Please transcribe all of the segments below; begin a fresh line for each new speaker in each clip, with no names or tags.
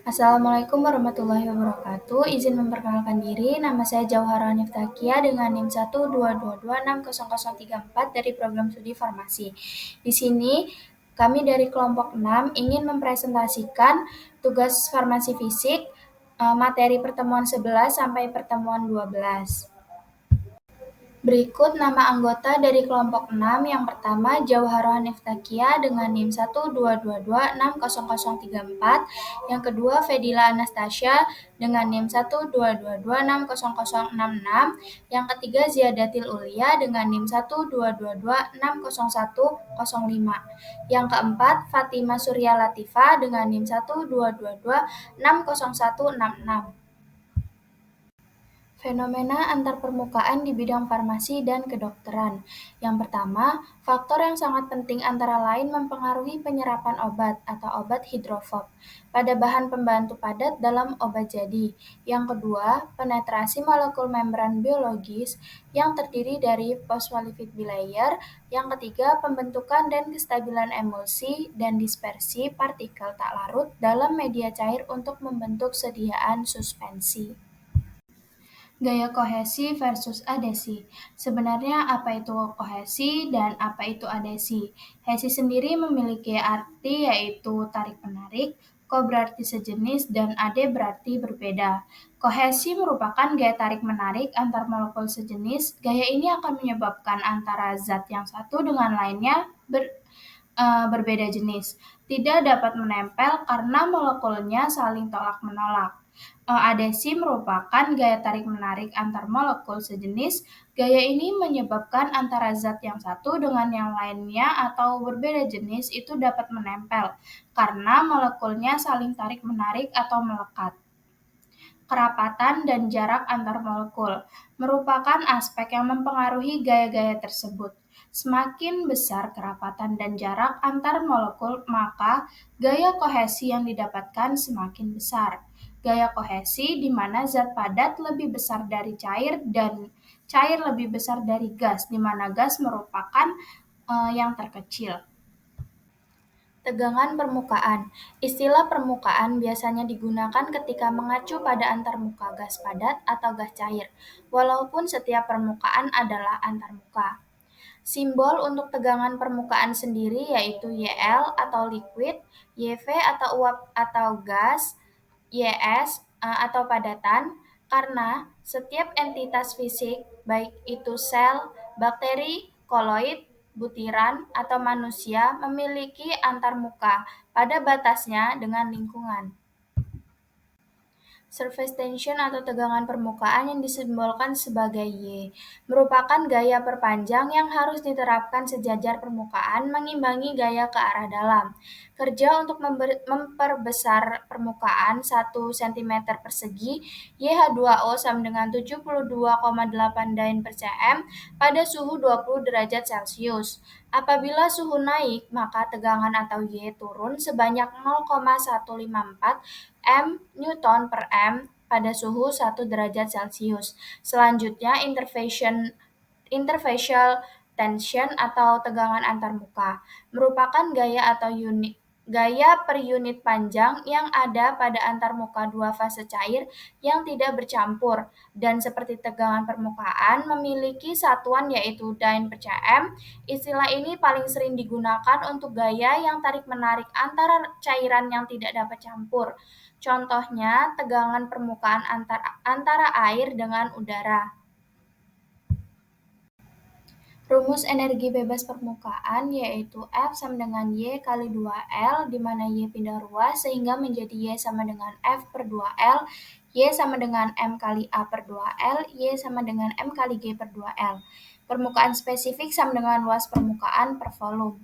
Assalamualaikum warahmatullahi wabarakatuh. Izin memperkenalkan diri, nama saya Jauhara Niftakia dengan NIM 122260034 dari program studi farmasi. Di sini kami dari kelompok 6 ingin mempresentasikan tugas farmasi fisik materi pertemuan 11 sampai pertemuan 12. Berikut nama anggota dari kelompok 6. Yang pertama, Jauhara Niftakia dengan NIM 122260034. Yang kedua, Fedila Anastasia dengan NIM 122260066. Yang ketiga, Ziadatil Ulia dengan NIM 122260105. Yang keempat, Fatima Surya Latifa dengan NIM 122260166. Fenomena antar permukaan di bidang farmasi dan kedokteran. Yang pertama, faktor yang sangat penting antara lain mempengaruhi penyerapan obat atau obat hidrofob pada bahan pembantu padat dalam obat jadi. Yang kedua, penetrasi molekul membran biologis yang terdiri dari phospholipid bilayer. Yang ketiga, pembentukan dan kestabilan emulsi dan dispersi partikel tak larut dalam media cair untuk membentuk sediaan suspensi. Gaya kohesi versus adesi. Sebenarnya apa itu kohesi dan apa itu adesi? Hesi sendiri memiliki arti yaitu tarik-menarik, ko berarti sejenis, dan ade berarti berbeda. Kohesi merupakan gaya tarik-menarik antar molekul sejenis. Gaya ini akan menyebabkan antara zat yang satu dengan lainnya berbeda jenis. Tidak dapat menempel karena molekulnya saling tolak-menolak. Adesi merupakan gaya tarik-menarik antar molekul sejenis. Gaya ini menyebabkan antara zat yang satu dengan yang lainnya atau berbeda jenis itu dapat menempel karena molekulnya saling tarik-menarik atau melekat. Kerapatan dan jarak antar molekul merupakan aspek yang mempengaruhi gaya-gaya tersebut. Semakin besar kerapatan dan jarak antar molekul, maka gaya kohesi yang didapatkan semakin besar. Gaya kohesi di mana zat padat lebih besar dari cair dan cair lebih besar dari gas, di mana gas merupakan yang terkecil. Tegangan permukaan. Istilah permukaan biasanya digunakan ketika mengacu pada antarmuka gas padat atau gas cair, walaupun setiap permukaan adalah antarmuka. Simbol untuk tegangan permukaan sendiri yaitu YL atau liquid, YV atau uap atau gas, YS atau padatan, karena setiap entitas fisik, baik itu sel, bakteri, koloid, butiran, atau manusia, memiliki antarmuka pada batasnya dengan lingkungan. Surface tension atau tegangan permukaan yang disimbolkan sebagai Y merupakan gaya perpanjang yang harus diterapkan sejajar permukaan mengimbangi gaya ke arah dalam. Kerja untuk memperbesar permukaan 1 cm persegi, YH2O sama dengan 72,8 Dain per cm pada suhu 20 derajat Celcius. Apabila suhu naik, maka tegangan atau Y turun sebanyak 0,154 m per m pada suhu 1 derajat Celcius. Selanjutnya, interfacial tension atau tegangan antarmuka merupakan gaya per unit panjang yang ada pada antarmuka dua fase cair yang tidak bercampur dan seperti tegangan permukaan memiliki satuan yaitu Dain per cm. Istilah ini paling sering digunakan untuk gaya yang tarik-menarik antara cairan yang tidak dapat campur. Contohnya, tegangan permukaan antara air dengan udara. Rumus energi bebas permukaan yaitu F sama dengan Y kali 2L, di mana Y pindah ruas sehingga menjadi Y sama dengan F per 2L, Y sama dengan M kali A per 2L, Y sama dengan M kali G per 2L. Permukaan spesifik sama dengan luas permukaan per volume.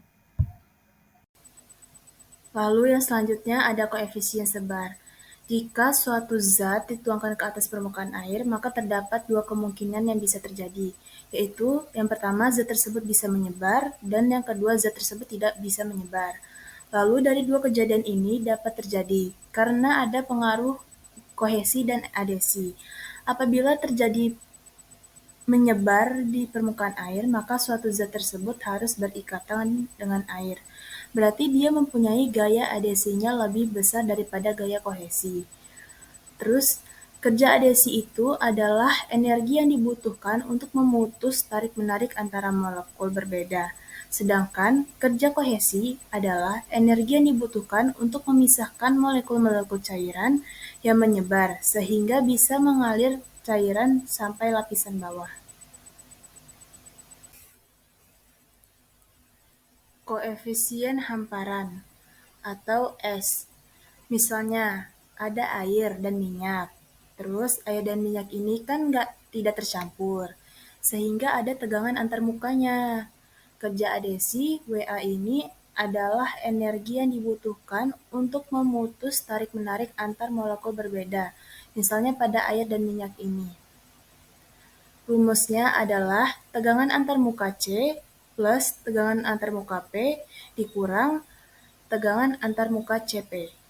Lalu yang selanjutnya ada koefisien sebar. Jika suatu zat dituangkan ke atas permukaan air, maka terdapat dua kemungkinan yang bisa terjadi, yaitu yang pertama zat tersebut bisa menyebar, dan yang kedua zat tersebut tidak bisa menyebar. Lalu dari dua kejadian ini dapat terjadi karena ada pengaruh kohesi dan adesi. Apabila terjadi menyebar di permukaan air, maka suatu zat tersebut harus berikatan dengan air. berarti dia mempunyai gaya adesinya lebih besar daripada gaya kohesi. Terus, kerja adesi itu adalah energi yang dibutuhkan untuk memutus tarik-menarik antara molekul berbeda. Sedangkan kerja kohesi adalah energi yang dibutuhkan untuk memisahkan molekul-molekul cairan yang menyebar sehingga bisa mengalir cairan sampai lapisan bawah. Koefisien hamparan atau S. Misalnya, ada air dan minyak. Terus air dan minyak ini kan tidak tercampur, sehingga ada tegangan antar mukanya. Kerja adesi WA ini adalah energi yang dibutuhkan untuk memutus tarik-menarik antar molekul berbeda, misalnya pada air dan minyak ini. Rumusnya adalah tegangan antar muka C plus tegangan antar muka P dikurang tegangan antar muka CP.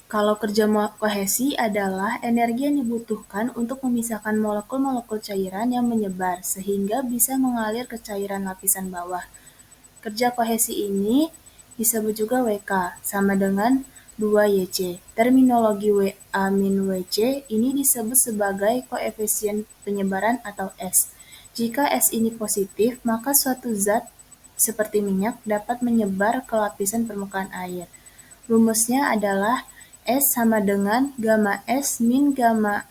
Kalau kerja kohesi adalah energi yang dibutuhkan untuk memisahkan molekul-molekul cairan yang menyebar sehingga bisa mengalir ke cairan lapisan bawah. Kerja kohesi ini disebut juga WK, sama dengan 2YC. Terminologi WA-WC ini disebut sebagai koefisien penyebaran atau S. Jika S ini positif, maka suatu zat seperti minyak dapat menyebar ke lapisan permukaan air. Rumusnya adalah S sama dengan gamma S min gamma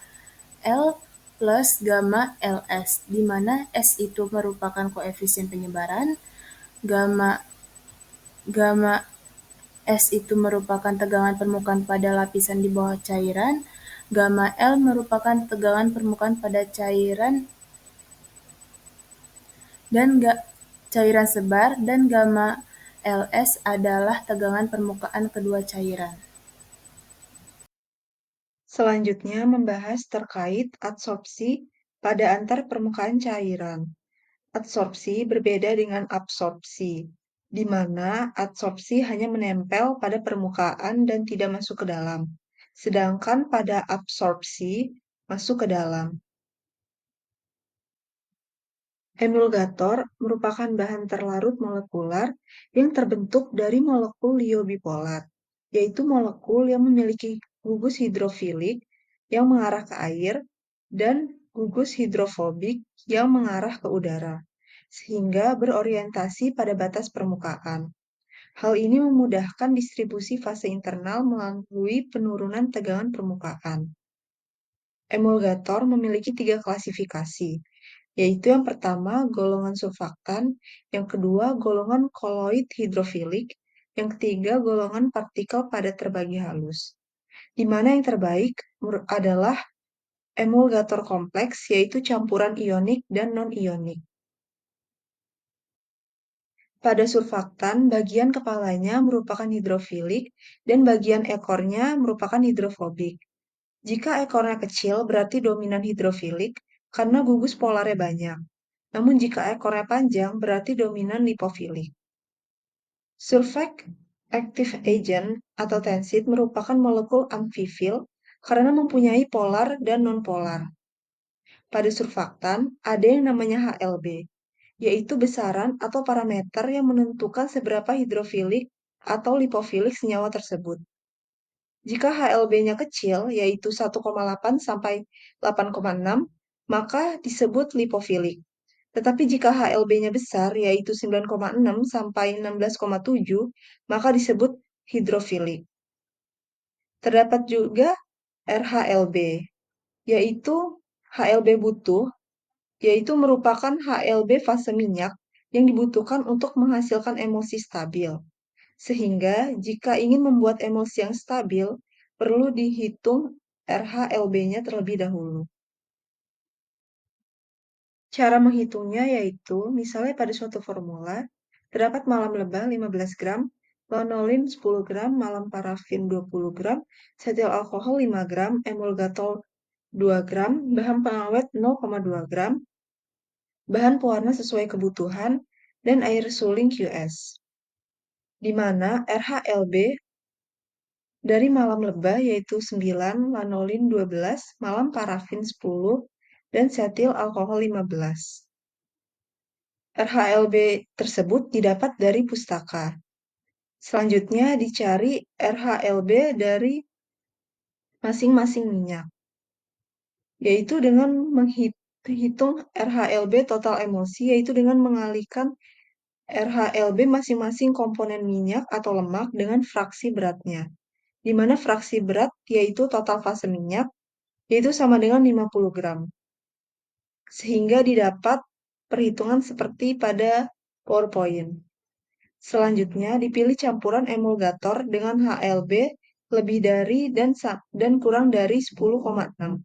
L plus gamma LS, di mana S itu merupakan koefisien penyebaran, gamma gamma S itu merupakan tegangan permukaan pada lapisan di bawah cairan, gamma L merupakan tegangan permukaan pada cairan dan cairan sebar, dan gamma LS adalah tegangan permukaan kedua cairan.
Selanjutnya membahas terkait adsorpsi pada antar permukaan cairan. Adsorpsi berbeda dengan absorpsi, di mana adsorpsi hanya menempel pada permukaan dan tidak masuk ke dalam, sedangkan pada absorpsi masuk ke dalam. Emulgator merupakan bahan terlarut molekular yang terbentuk dari molekul liobipolar, yaitu molekul yang memiliki gugus hidrofilik yang mengarah ke air dan gugus hidrofobik yang mengarah ke udara, sehingga berorientasi pada batas permukaan. Hal ini memudahkan distribusi fase internal melalui penurunan tegangan permukaan. Emulgator memiliki 3 klasifikasi, yaitu yang pertama golongan surfaktan, yang kedua golongan koloid hidrofilik, yang ketiga golongan partikel padat terbagi halus. Di mana yang terbaik adalah emulgator kompleks, yaitu campuran ionik dan non-ionik. Pada surfaktan, bagian kepalanya merupakan hidrofilik dan bagian ekornya merupakan hidrofobik. Jika ekornya kecil, berarti dominan hidrofilik karena gugus polarnya banyak. Namun jika ekornya panjang, berarti dominan lipofilik. Surfactant active agent atau tensid merupakan molekul amfifil karena mempunyai polar dan nonpolar. Pada surfaktan, ada yang namanya HLB, yaitu besaran atau parameter yang menentukan seberapa hidrofilik atau lipofilik senyawa tersebut. Jika HLB-nya kecil, yaitu 1,8 sampai 8,6, maka disebut lipofilik. Tetapi jika HLB-nya besar, yaitu 9,6 sampai 16,7, maka disebut hidrofilik. Terdapat juga RHLB, yaitu HLB butuh, yaitu merupakan HLB fase minyak yang dibutuhkan untuk menghasilkan emulsi stabil. Sehingga jika ingin membuat emulsi yang stabil, perlu dihitung RHLB-nya terlebih dahulu. Cara menghitungnya yaitu, misalnya pada suatu formula, terdapat malam lebah 15 gram, lanolin 10 gram, malam parafin 20 gram, setil alkohol 5 gram, emulgator 2 gram, bahan pengawet 0,2 gram, bahan pewarna sesuai kebutuhan, dan air suling QS. Di mana RHLB dari malam lebah yaitu 9, lanolin 12, malam parafin 10, dan setil alkohol 15. RHLB tersebut didapat dari pustaka. Selanjutnya dicari RHLB dari masing-masing minyak, yaitu dengan menghitung RHLB total emulsi, yaitu dengan mengalihkan RHLB masing-masing komponen minyak atau lemak dengan fraksi beratnya, di mana fraksi berat yaitu total fase minyak, yaitu sama dengan 50 gram. Sehingga didapat perhitungan seperti pada PowerPoint. Selanjutnya, dipilih campuran emulgator dengan HLB lebih dari dan kurang dari 10,6.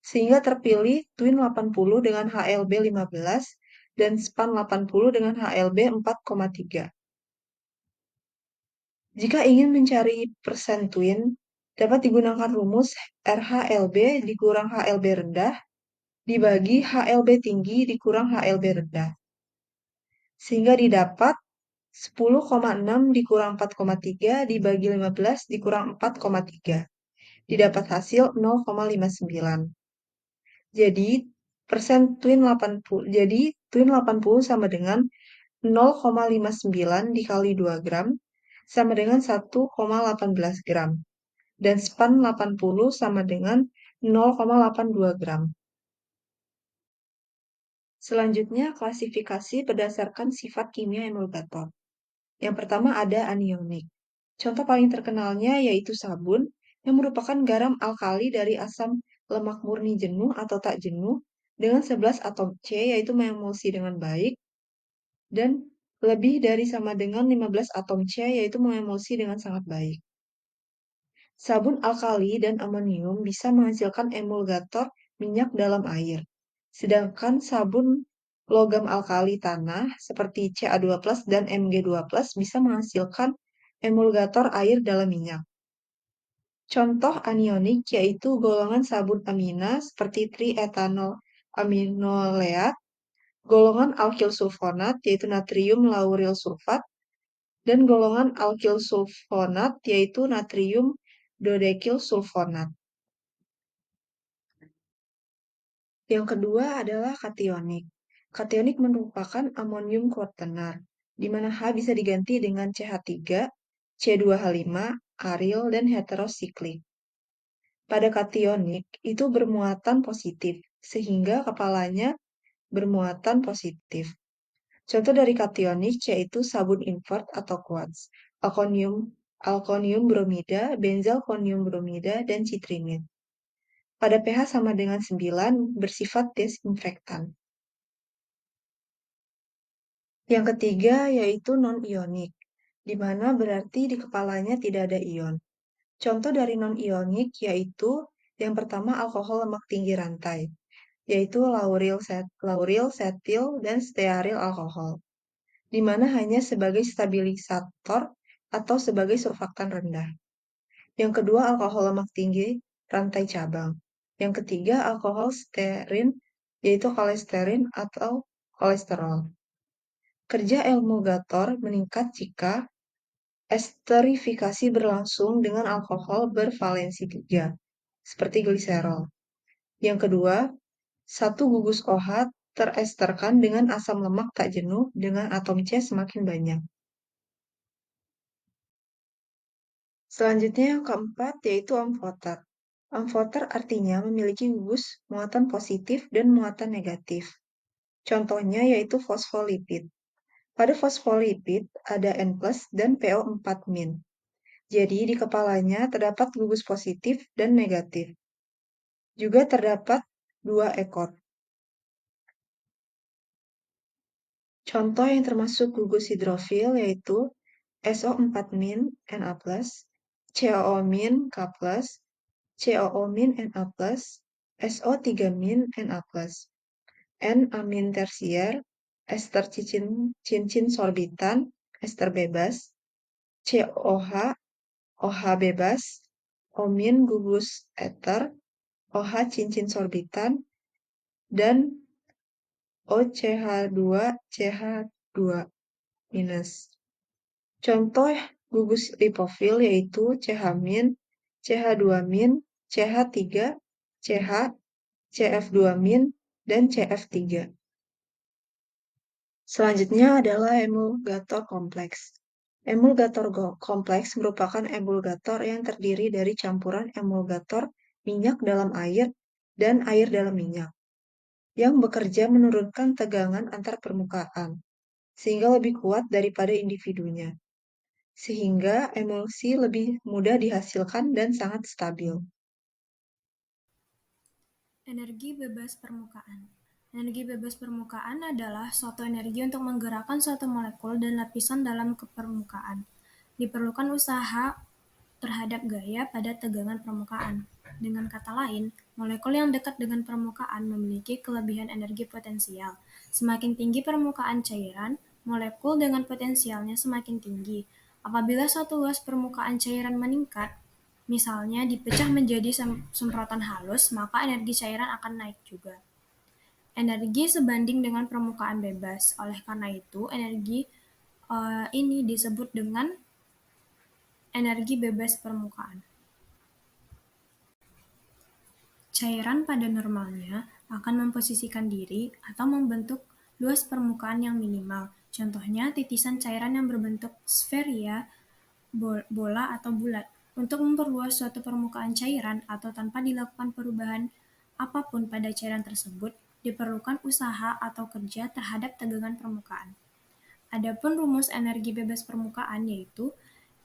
Sehingga terpilih Twin 80 dengan HLB 15 dan Span 80 dengan HLB 4,3. Jika ingin mencari persen twin, dapat digunakan rumus RHLB dikurang HLB rendah dibagi HLB tinggi dikurang HLB rendah. Sehingga didapat 10,6 dikurang 4,3 dibagi 15 dikurang 4,3. Didapat hasil 0,59. Jadi, twin 80 sama dengan 0,59 dikali 2 gram sama dengan 1,18 gram. Dan span 80 sama dengan 0,82 gram. Selanjutnya, klasifikasi berdasarkan sifat kimia emulgator. Yang pertama ada anionik. Contoh paling terkenalnya yaitu sabun, yang merupakan garam alkali dari asam lemak murni jenuh atau tak jenuh dengan 11 atom C, yaitu mengemulsi dengan baik, dan lebih dari sama dengan 15 atom C, yaitu mengemulsi dengan sangat baik. Sabun alkali dan amonium bisa menghasilkan emulgator minyak dalam air. Sedangkan sabun logam alkali tanah seperti Ca2+ dan Mg2+ bisa menghasilkan emulgator air dalam minyak. Contoh anionik yaitu golongan sabun amina seperti trietanol aminoleat, golongan alkil sulfonat yaitu natrium lauril sulfat, dan golongan alkil sulfonat yaitu natrium dodekil sulfonat. Yang kedua adalah kationik. Kationik merupakan amonium kuartenar, di mana H bisa diganti dengan CH3, C2H5, aril, dan heterosiklik. Pada kationik, itu bermuatan positif, sehingga kepalanya bermuatan positif. Contoh dari kationik yaitu sabun invert atau quartz, alkonium bromida, benzalkonium bromida, dan citrinit. Pada pH sama dengan 9 bersifat desinfektan. Yang ketiga yaitu non-ionik, di mana berarti di kepalanya tidak ada ion. Contoh dari non-ionik yaitu yang pertama alkohol lemak tinggi rantai, yaitu lauril, setil, dan stearil alkohol, di mana hanya sebagai stabilisator atau sebagai surfaktan rendah. Yang kedua alkohol lemak tinggi rantai cabang. Yang ketiga alkohol stearin, yaitu kolesterin atau kolesterol. Kerja emulgator meningkat jika esterifikasi berlangsung dengan alkohol bervalensi 3, seperti gliserol. Yang kedua, satu gugus OH teresterkan dengan asam lemak tak jenuh dengan atom C semakin banyak. Selanjutnya yang keempat yaitu amfoter. Amfoter artinya memiliki gugus muatan positif dan muatan negatif. Contohnya yaitu fosfolipid. Pada fosfolipid ada N+ dan PO4-. Jadi di kepalanya terdapat gugus positif dan negatif. Juga terdapat 2 ekor. Contoh yang termasuk gugus hidrofil yaitu SO4- Na+, COO- K+, COO- Na+, SO3- Na+, N-amin tersier, ester cincin sorbitan, ester bebas, COH, OH bebas, omin gugus eter, OH cincin sorbitan, dan OCH2CH2-. Contoh gugus lipofil yaitu CH-, CH2-, CH3, CH, CF2-, dan CF3. Selanjutnya adalah emulgator kompleks. Emulgator kompleks merupakan emulgator yang terdiri dari campuran emulgator minyak dalam air dan air dalam minyak, yang bekerja menurunkan tegangan antar permukaan, sehingga lebih kuat daripada individunya, sehingga emulsi lebih mudah dihasilkan dan sangat stabil.
Energi bebas permukaan. Energi bebas permukaan adalah suatu energi untuk menggerakkan suatu molekul dan lapisan dalam permukaan. Diperlukan usaha terhadap gaya pada tegangan permukaan. Dengan kata lain, molekul yang dekat dengan permukaan memiliki kelebihan energi potensial. Semakin tinggi permukaan cairan, molekul dengan potensialnya semakin tinggi. Apabila suatu luas permukaan cairan meningkat, misalnya dipecah menjadi semprotan halus, maka energi cairan akan naik juga. Energi sebanding dengan permukaan bebas. Oleh karena itu, energi ini disebut dengan energi bebas permukaan. Cairan pada normalnya akan memposisikan diri atau membentuk luas permukaan yang minimal. Contohnya, titisan cairan yang berbentuk sferia, bola atau bulat. Untuk memperluas suatu permukaan cairan atau tanpa dilakukan perubahan apapun pada cairan tersebut, diperlukan usaha atau kerja terhadap tegangan permukaan. Adapun rumus energi bebas permukaan yaitu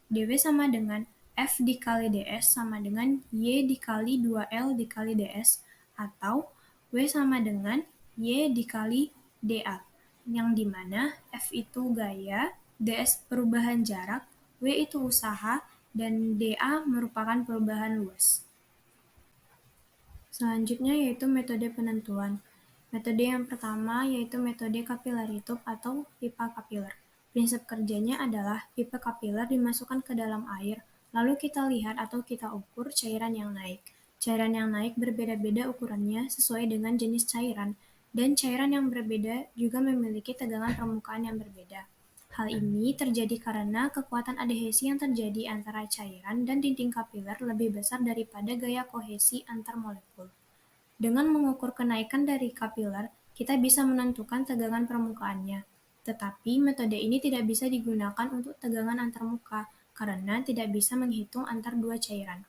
dW sama dengan F dikali ds sama dengan Y dikali 2L dikali ds atau W sama dengan Y dikali dA, yang dimana F itu gaya, ds perubahan jarak, W itu usaha, dan dA merupakan perubahan luas. Selanjutnya yaitu metode penentuan. Metode yang pertama yaitu metode capillary tube atau pipa kapiler. Prinsip kerjanya adalah pipa kapiler dimasukkan ke dalam air, lalu kita lihat atau kita ukur cairan yang naik. Cairan yang naik berbeda-beda ukurannya sesuai dengan jenis cairan, dan cairan yang berbeda juga memiliki tegangan permukaan yang berbeda. Hal ini terjadi karena kekuatan adhesi yang terjadi antara cairan dan dinding kapiler lebih besar daripada gaya kohesi antar molekul. Dengan mengukur kenaikan dari kapiler, kita bisa menentukan tegangan permukaannya. Tetapi metode ini tidak bisa digunakan untuk tegangan antarmuka karena tidak bisa menghitung antar dua cairan.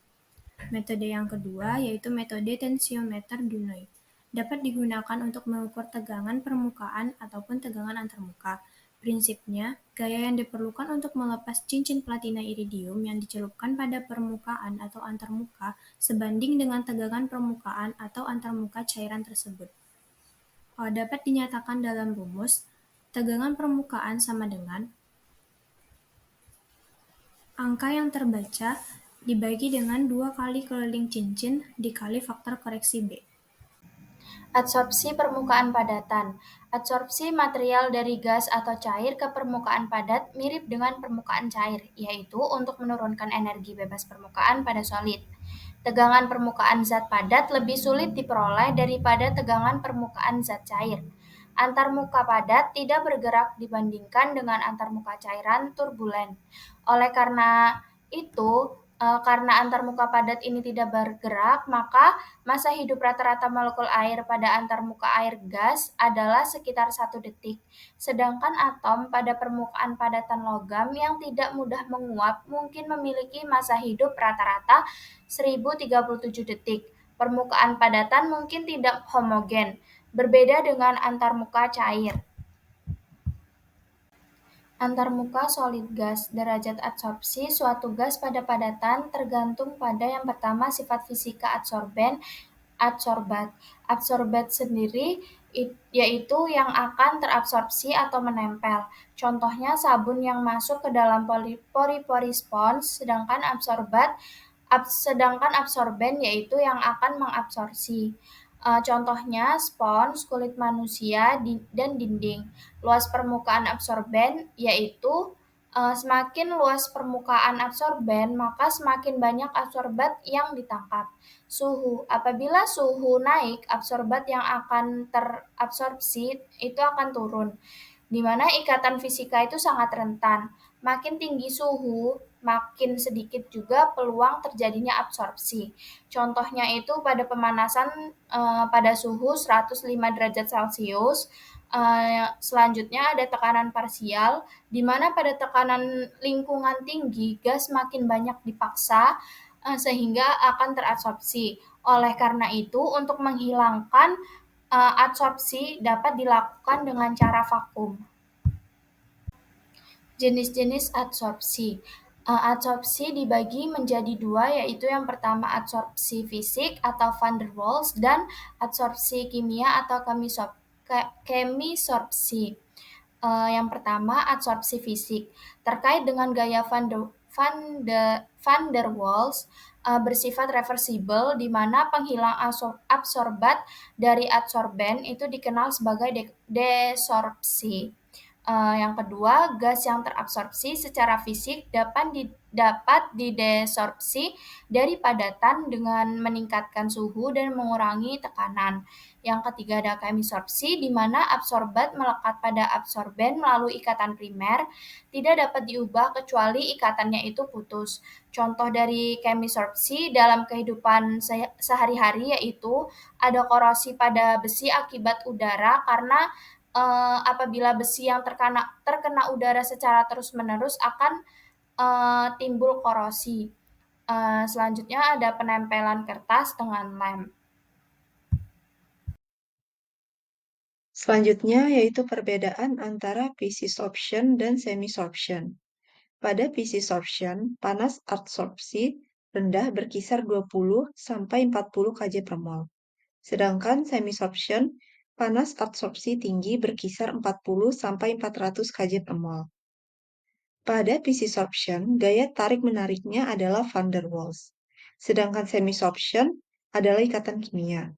Metode yang kedua yaitu metode tensiometer Dunoy. Dapat digunakan untuk mengukur tegangan permukaan ataupun tegangan antarmuka. Prinsipnya, gaya yang diperlukan untuk melepas cincin platina iridium yang dicelupkan pada permukaan atau antarmuka sebanding dengan tegangan permukaan atau antarmuka cairan tersebut. Dapat dinyatakan dalam rumus, tegangan permukaan sama dengan angka yang terbaca dibagi dengan 2 kali keliling cincin dikali faktor koreksi B.
Adsorpsi permukaan padatan. Adsorpsi material dari gas atau cair ke permukaan padat mirip dengan permukaan cair, yaitu untuk menurunkan energi bebas permukaan pada solid. Tegangan permukaan zat padat lebih sulit diperoleh daripada tegangan permukaan zat cair. Antarmuka padat tidak bergerak dibandingkan dengan antarmuka cairan turbulen. Oleh karena itu, karena antarmuka padat ini tidak bergerak, maka masa hidup rata-rata molekul air pada antarmuka air gas adalah sekitar 1 detik. Sedangkan atom pada permukaan padatan logam yang tidak mudah menguap mungkin memiliki masa hidup rata-rata 1037 detik. Permukaan padatan mungkin tidak homogen, berbeda dengan antarmuka cair. Antarmuka solid gas. Derajat adsorpsi suatu gas pada padatan tergantung pada yang pertama sifat fisika adsorbat. Adsorbat sendiri yaitu yang akan terabsorpsi atau menempel. Contohnya sabun yang masuk ke dalam pori-pori spons, sedangkan absorben yaitu yang akan mengabsorpsi. Contohnya spons, kulit manusia, dan dinding. Luas permukaan absorben yaitu semakin luas permukaan absorben, maka semakin banyak absorbat yang ditangkap. Suhu. Apabila suhu naik, absorbat yang akan terabsorpsi itu akan turun, di mana ikatan fisika itu sangat rentan. Makin tinggi suhu, makin sedikit juga peluang terjadinya absorpsi. Contohnya itu pada pemanasan pada suhu 105 derajat Celcius, Selanjutnya ada tekanan parsial, di mana pada tekanan lingkungan tinggi, gas makin banyak dipaksa sehingga akan terabsorpsi. Oleh karena itu, untuk menghilangkan adsorpsi dapat dilakukan dengan cara vakum. Jenis-jenis adsorpsi. Adsorpsi dibagi menjadi dua, yaitu yang pertama adsorpsi fisik atau van der Waals dan adsorpsi kimia atau chemisorpsi. Yang pertama adsorpsi fisik. Terkait dengan gaya Van der Waals bersifat reversibel, di mana penghilang absorbat dari adsorben itu dikenal sebagai desorpsi. Yang kedua, gas yang terabsorpsi secara fisik dapat didesorpsi dari padatan dengan meningkatkan suhu dan mengurangi tekanan. Yang ketiga ada chemisorpsi, di mana absorbat melekat pada absorben melalui ikatan primer, tidak dapat diubah kecuali ikatannya itu putus. Contoh dari chemisorpsi dalam kehidupan sehari-hari yaitu ada korosi pada besi akibat udara karena apabila besi yang terkena udara secara terus-menerus akan timbul korosi. Selanjutnya ada penempelan kertas dengan lem.
Selanjutnya yaitu perbedaan antara PC sorption dan semi sorption. Pada PC sorption, panas adsorpsi rendah berkisar 20 sampai 40 kJ per mol. Sedangkan semi sorption, panas adsorpsi tinggi berkisar 40 sampai 400 kJ per mol. Pada PC sorption, gaya tarik-menariknya adalah van der Waals. Sedangkan semi sorption adalah ikatan kimia.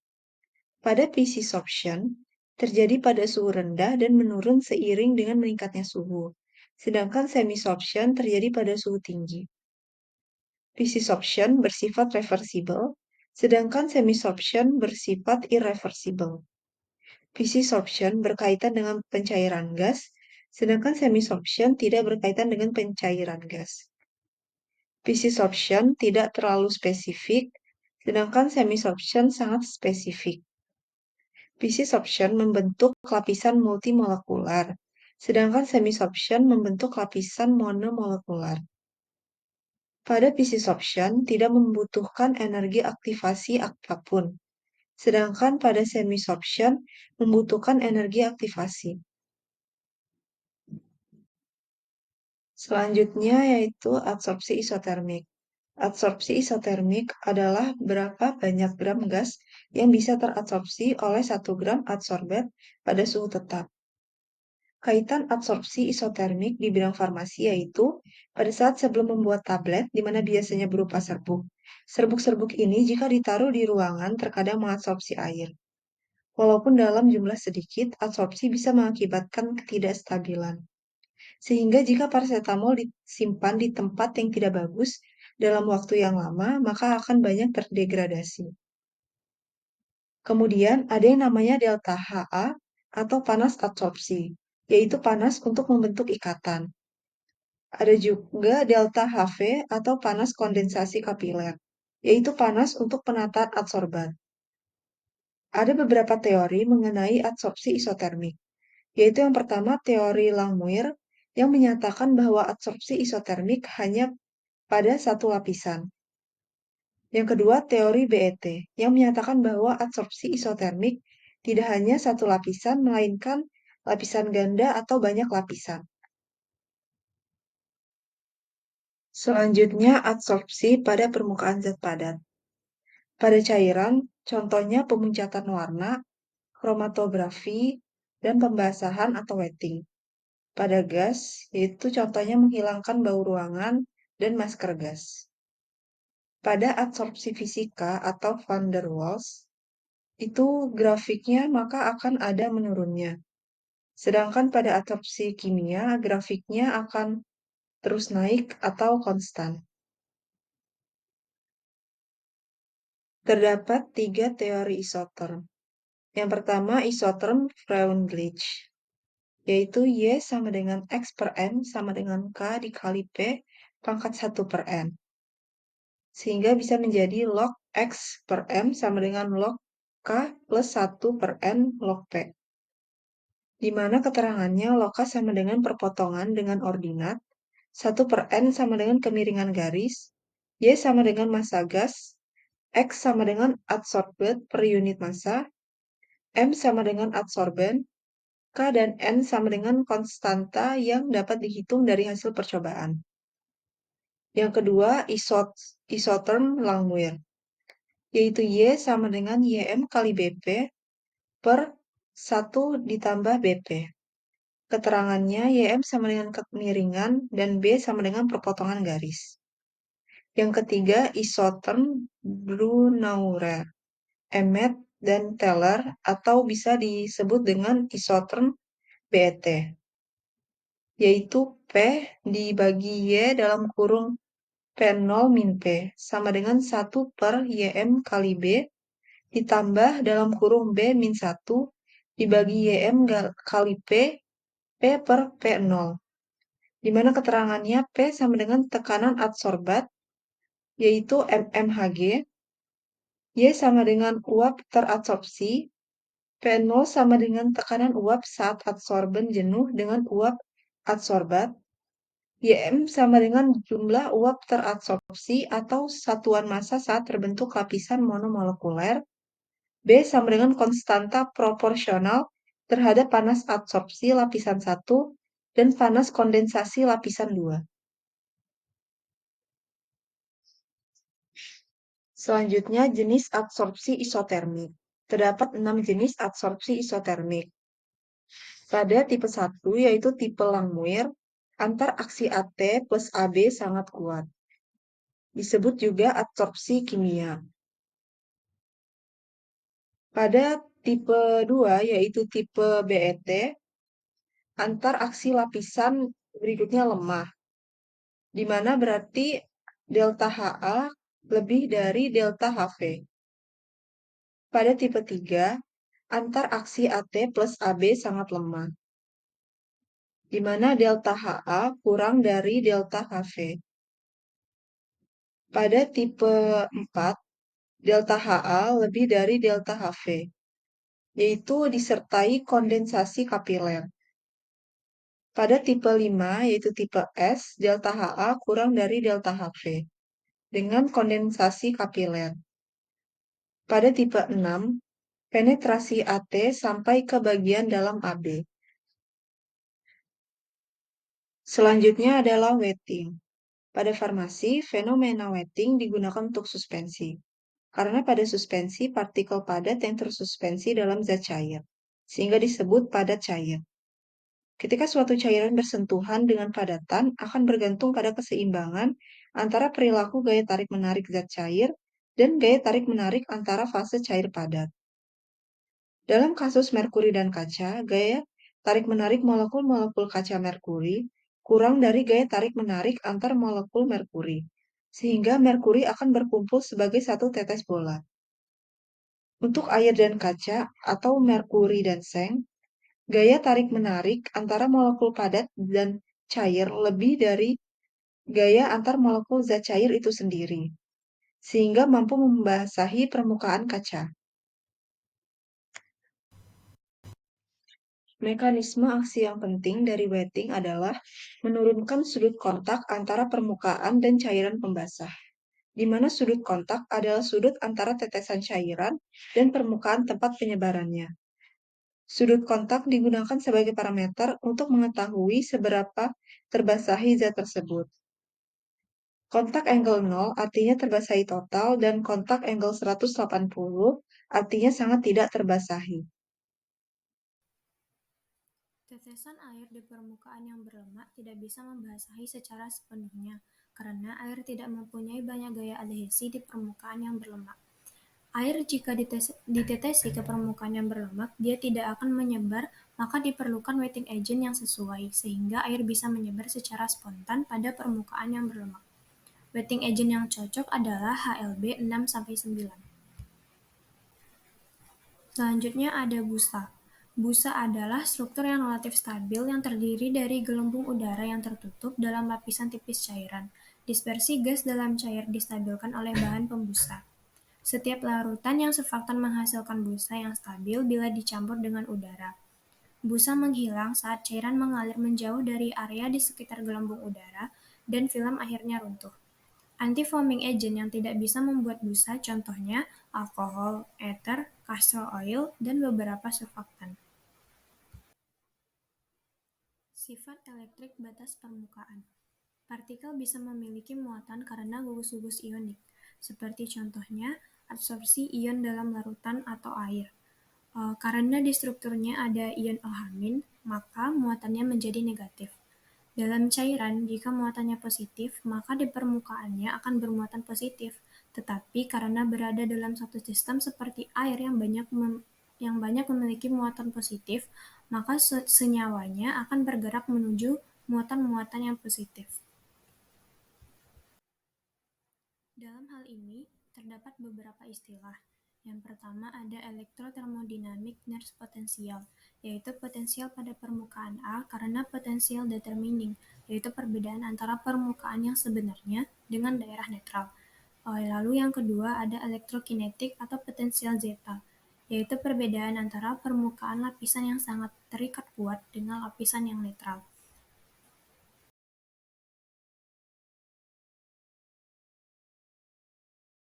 Pada PC sorption, terjadi pada suhu rendah dan menurun seiring dengan meningkatnya suhu. Sedangkan semi sorption terjadi pada suhu tinggi. PC sorption bersifat reversibel, sedangkan semi sorption bersifat irreversibel. PC sorption berkaitan dengan pencairan gas, sedangkan semi sorption tidak berkaitan dengan pencairan gas. PC sorption tidak terlalu spesifik, sedangkan semi sorption sangat spesifik. PC sorption membentuk lapisan multimolekular, sedangkan semi sorption membentuk lapisan monomolekular. Pada PC sorption tidak membutuhkan energi aktivasi apapun, sedangkan pada semi sorption membutuhkan energi aktivasi. Selanjutnya yaitu adsorpsi isotermik. Adsorpsi isotermik adalah berapa banyak gram gas yang bisa teradsorpsi oleh 1 gram adsorbat pada suhu tetap. Kaitan adsorpsi isotermik di bidang farmasi yaitu pada saat sebelum membuat tablet, di mana biasanya berupa serbuk. Serbuk-serbuk ini jika ditaruh di ruangan terkadang mengadsorpsi air. Walaupun dalam jumlah sedikit, adsorpsi bisa mengakibatkan ketidakstabilan. Sehingga jika paracetamol disimpan di tempat yang tidak bagus dalam waktu yang lama, maka akan banyak terdegradasi. Kemudian ada yang namanya delta HA atau panas adsorpsi, yaitu panas untuk membentuk ikatan. Ada juga delta HV atau panas kondensasi kapiler, yaitu panas untuk penataan adsorban. Ada beberapa teori mengenai adsorpsi isotermik, yaitu yang pertama teori Langmuir yang menyatakan bahwa adsorpsi isotermik hanya pada satu lapisan. Yang kedua, teori BET yang menyatakan bahwa adsorpsi isotermik tidak hanya satu lapisan, melainkan lapisan ganda atau banyak lapisan. Selanjutnya, adsorpsi pada permukaan zat padat. Pada cairan, contohnya pemuncatan warna, kromatografi, dan pembasahan atau wetting. Pada gas, yaitu contohnya menghilangkan bau ruangan dan masker gas. Pada adsorpsi fisika atau van der Waals, itu grafiknya maka akan ada menurunnya. Sedangkan pada adsorpsi kimia, grafiknya akan terus naik atau konstan. Terdapat 3 teori isoterm. Yang pertama, isoterm Freundlich, yaitu Y sama dengan X per N sama dengan K dikali P pangkat 1 per N. Sehingga bisa menjadi log X per M sama dengan log K plus 1 per N log P. di mana keterangannya loka sama dengan perpotongan dengan ordinat, 1/n sama dengan kemiringan garis, Y sama dengan massa gas, X sama dengan adsorbed per unit massa, M sama dengan adsorben, K dan N sama dengan konstanta yang dapat dihitung dari hasil percobaan. Yang kedua, isotherm Langmuir, yaitu Y sama dengan YM kali BP per 1 ditambah BP. Keterangannya YM sama dengan kemiringan dan B sama dengan perpotongan garis. Yang ketiga, isotherm Brunauer, Emmet, dan Teller, atau bisa disebut dengan isotherm BET, yaitu P dibagi Y dalam kurung P0 min P sama dengan 1 per YM kali B ditambah dalam kurung B min 1 dibagi YM kali P per P0, di mana keterangannya P sama dengan tekanan adsorbat, yaitu mmHg, Y sama dengan uap teradsorpsi, P0 sama dengan tekanan uap saat adsorben jenuh dengan uap adsorbat, Ym sama dengan jumlah uap teradsorpsi atau satuan massa saat terbentuk lapisan monomolekuler, B sama dengan konstanta proporsional terhadap panas adsorpsi lapisan 1 dan panas kondensasi lapisan 2. Selanjutnya, jenis adsorpsi isotermik. Terdapat 6 jenis adsorpsi isotermik. Pada tipe 1, yaitu tipe Langmuir, antar aksi AT plus AB sangat kuat. Disebut juga adsorpsi kimia. Pada tipe 2, yaitu tipe BET, antar aksi lapisan berikutnya lemah, di mana berarti delta HA lebih dari delta HV. Pada tipe 3, antar aksi AT plus AB sangat lemah, di mana delta HA kurang dari delta HV. Pada tipe 4, delta HA lebih dari delta HV, yaitu disertai kondensasi kapiler. Pada tipe 5, yaitu tipe S, delta HA kurang dari delta HV, dengan kondensasi kapiler. Pada tipe 6, penetrasi AT sampai ke bagian dalam AB. Selanjutnya adalah wetting. Pada farmasi, fenomena wetting digunakan untuk suspensi. Karena pada suspensi, partikel padat yang tersuspensi dalam zat cair, sehingga disebut padat cair. Ketika suatu cairan bersentuhan dengan padatan, akan bergantung pada keseimbangan antara perilaku gaya tarik-menarik zat cair dan gaya tarik-menarik antara fase cair padat. Dalam kasus merkuri dan kaca, gaya tarik-menarik molekul-molekul kaca merkuri kurang dari gaya tarik-menarik antar molekul merkuri, sehingga merkuri akan berkumpul sebagai satu tetes bola. Untuk air dan kaca, atau merkuri dan seng, gaya tarik-menarik antara molekul padat dan cair lebih dari gaya antar molekul zat cair itu sendiri, sehingga mampu membasahi permukaan kaca. Mekanisme aksi yang penting dari wetting adalah menurunkan sudut kontak antara permukaan dan cairan pembasah, di mana sudut kontak adalah sudut antara tetesan cairan dan permukaan tempat penyebarannya. Sudut kontak digunakan sebagai parameter untuk mengetahui seberapa terbasahi zat tersebut. Kontak angle 0 artinya terbasahi total dan kontak angle 180 artinya sangat tidak terbasahi.
Tetesan air di permukaan yang berlemak tidak bisa membasahi secara sepenuhnya, karena air tidak mempunyai banyak gaya adhesi di permukaan yang berlemak. Air jika ditetesi ke permukaan yang berlemak, dia tidak akan menyebar, maka diperlukan wetting agent yang sesuai, sehingga air bisa menyebar secara spontan pada permukaan yang berlemak. Wetting agent yang cocok adalah HLB 6-9. Selanjutnya ada busa. Busa adalah struktur yang relatif stabil yang terdiri dari gelembung udara yang tertutup dalam lapisan tipis cairan. Dispersi gas dalam cair distabilkan oleh bahan pembusa. Setiap larutan yang surfaktan menghasilkan busa yang stabil bila dicampur dengan udara.
Busa menghilang saat cairan mengalir menjauh dari area di sekitar gelembung udara dan film akhirnya runtuh. Anti-foaming agent yang tidak bisa membuat busa contohnya alkohol, ether, castor oil, dan beberapa surfaktan. Sifat elektrik batas permukaan. Partikel bisa memiliki muatan karena gugus-gugus ionik, seperti contohnya absorpsi ion dalam larutan atau air. Karena di strukturnya ada ion alhamin, maka muatannya menjadi negatif. Dalam cairan, jika muatannya positif, maka di permukaannya akan bermuatan positif. Tetapi karena berada dalam satu sistem seperti air yang banyak memiliki muatan positif, maka senyawanya akan bergerak menuju muatan-muatan yang positif. Dalam hal ini, terdapat beberapa istilah. Yang pertama ada elektrothermodynamic Nernst potential, yaitu potensial pada permukaan A karena potensial determining, yaitu perbedaan antara permukaan yang sebenarnya dengan daerah netral. Lalu yang kedua ada elektrokinetik atau potensial zeta, yaitu perbedaan antara permukaan lapisan yang sangat terikat kuat dengan lapisan yang netral.